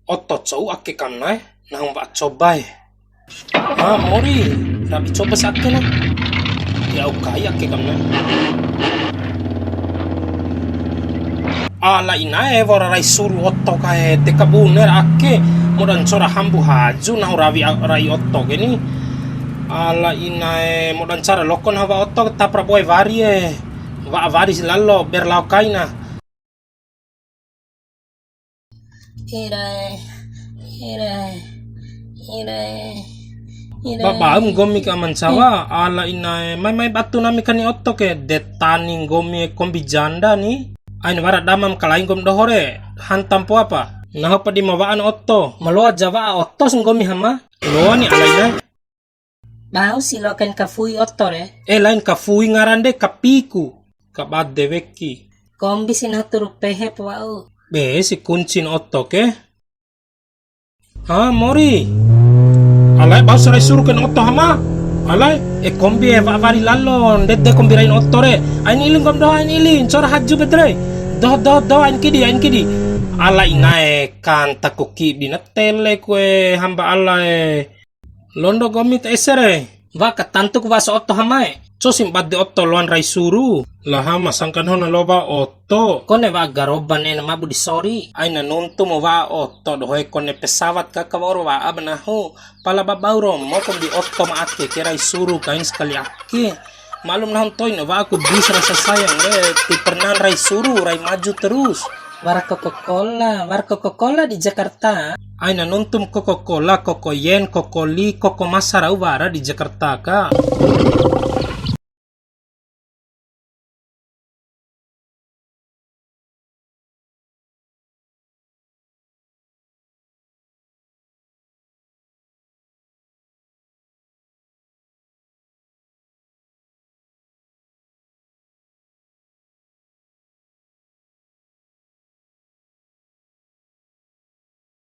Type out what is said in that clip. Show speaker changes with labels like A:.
A: Otto cau ake kamnai nang ba cobai. Ah mori, rabi coba sakke na. Ya ukai ake kamnai. Ala inae vora rai suru Otto kae teka buner ake modan cora hambu haju nang ravi rai Otto geni. Ala inae modan cara lokon hava Otto tapra boy varie. Va vari silallo berlau kaina. Babaam gomi ka mansawa ala inae mai batu nami kani Otto ke detani gomi kombi janda ni ain wara damam kalain gom dohore hantam po apa nah pa di mawaan Otto maloa jawa Otto sing gomi hama loa ni alaina
B: Bau silokan kafui Otto re
A: lain kafui ngarande kapiku kabad deweki
B: kombi sinaturu pehe pau
A: be si kuncin Otto ke ha mori alai bau sarai suruh ken Otto hama alai kombi vari lallo dedde kombi rain Otto re ain ilin gom do ain ilin cora haju betre do ain kidi alai nae kan takuki bina tele kue hamba alai londo gomit esere va katantuk va so Otto hamae so simbad de Otto loan rai suru lah hama sangkan hona loba Otto kone va garoban ena mabu di sori aina nuntu mo va Otto dohoi kone pesawat ka kawaro va abnahu pala babauro mo kom di Otto ma ake ke rai suru kain sekali ake malum nahon toy no va aku bis rasa sayang ti pernah rai suru rai maju terus
B: war Coca-Cola di Jakarta
A: aina nuntum Coca-Cola koko yen koko li koko masarau vara di Jakarta ka